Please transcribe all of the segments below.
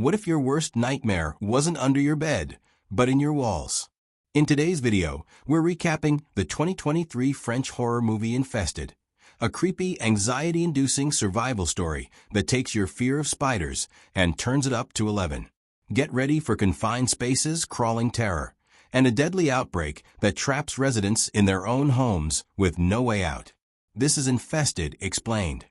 What if your worst nightmare wasn't under your bed, but in your walls? In today's video, we're recapping the 2023 French horror movie Infested, a creepy, anxiety-inducing survival story that takes your fear of spiders and turns it up to 11. Get ready for confined spaces, crawling terror, and a deadly outbreak that traps residents in their own homes with no way out. This is Infested Explained.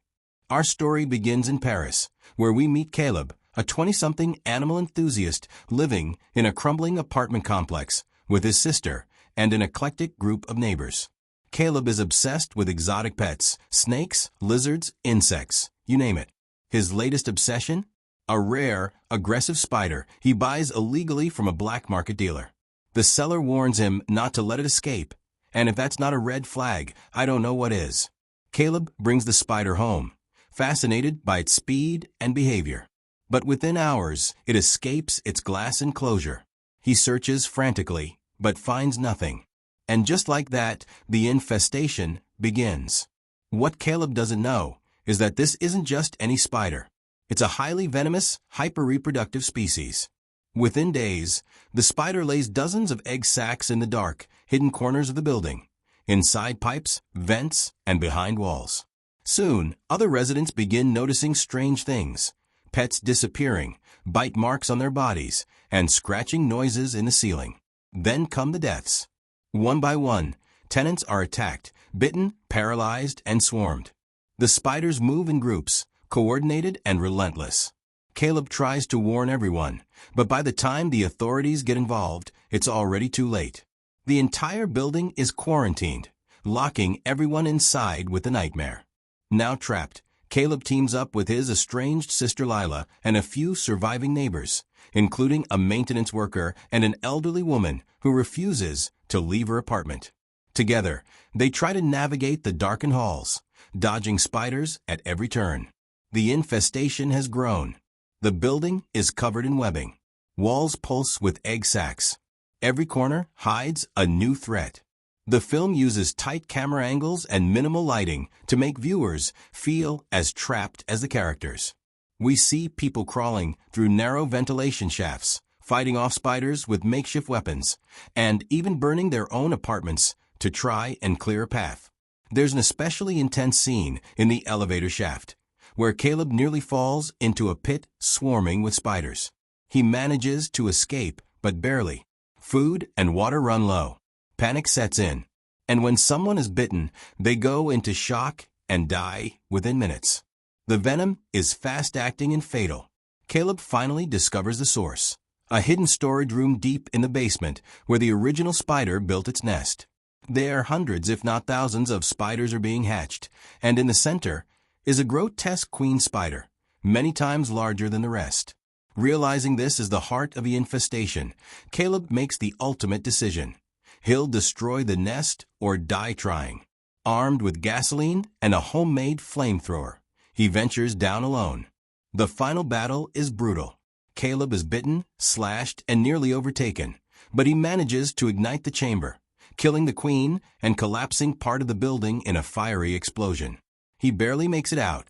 Our story begins in Paris, where we meet Caleb, a 20-something animal enthusiast living in a crumbling apartment complex with his sister and an eclectic group of neighbors. Caleb is obsessed with exotic pets, snakes, lizards, insects, you name it. His latest obsession? A rare, aggressive spider he buys illegally from a black market dealer. The seller warns him not to let it escape, and if that's not a red flag, I don't know what is. Caleb brings the spider home, fascinated by its speed and behavior. But within hours, it escapes its glass enclosure. He searches frantically, but finds nothing. And just like that, the infestation begins. What Caleb doesn't know is that this isn't just any spider. It's a highly venomous, hyper-reproductive species. Within days, the spider lays dozens of egg sacs in the dark, hidden corners of the building, inside pipes, vents, and behind walls. Soon, other residents begin noticing strange things. Pets disappearing, bite marks on their bodies, and scratching noises in the ceiling. Then come the deaths. One by one, tenants are attacked, bitten, paralyzed, and swarmed. The spiders move in groups, coordinated and relentless. Caleb tries to warn everyone, but by the time the authorities get involved, it's already too late. The entire building is quarantined, locking everyone inside with the nightmare. Now trapped, Caleb teams up with his estranged sister Lila and a few surviving neighbors, including a maintenance worker and an elderly woman who refuses to leave her apartment. Together, they try to navigate the darkened halls, dodging spiders at every turn. The infestation has grown. The building is covered in webbing. Walls pulse with egg sacs. Every corner hides a new threat. The film uses tight camera angles and minimal lighting to make viewers feel as trapped as the characters. We see people crawling through narrow ventilation shafts, fighting off spiders with makeshift weapons, and even burning their own apartments to try and clear a path. There's an especially intense scene in the elevator shaft, where Caleb nearly falls into a pit swarming with spiders. He manages to escape, but barely. Food and water run low. Panic sets in, and when someone is bitten, they go into shock and die within minutes. The venom is fast-acting and fatal. Caleb finally discovers the source, a hidden storage room deep in the basement where the original spider built its nest. There, hundreds if not thousands of spiders are being hatched, and in the center is a grotesque queen spider, many times larger than the rest. Realizing this is the heart of the infestation, Caleb makes the ultimate decision. He'll destroy the nest or die trying. Armed with gasoline and a homemade flamethrower, he ventures down alone. The final battle is brutal. Caleb is bitten, slashed, and nearly overtaken, but he manages to ignite the chamber, killing the queen and collapsing part of the building in a fiery explosion. He barely makes it out.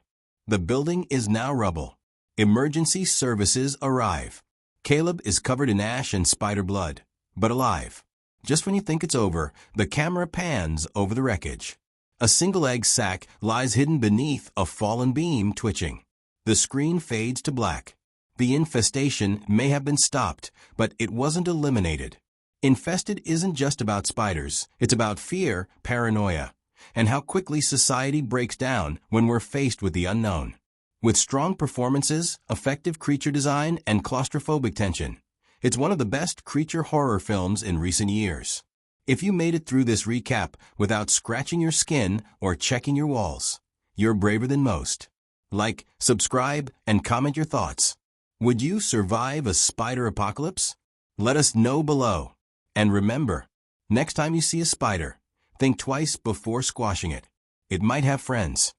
The building is now rubble. Emergency services arrive. Caleb is covered in ash and spider blood, but alive. Just when you think it's over, the camera pans over the wreckage. A single egg sac lies hidden beneath a fallen beam twitching. The screen fades to black. The infestation may have been stopped, but it wasn't eliminated. Infested isn't just about spiders. It's about fear, paranoia, and how quickly society breaks down when we're faced with the unknown. With strong performances, effective creature design, and claustrophobic tension, it's one of the best creature horror films in recent years. If you made it through this recap without scratching your skin or checking your walls, you're braver than most. Like, subscribe, and comment your thoughts. Would you survive a spider apocalypse? Let us know below. And remember, next time you see a spider, think twice before squashing it. It might have friends.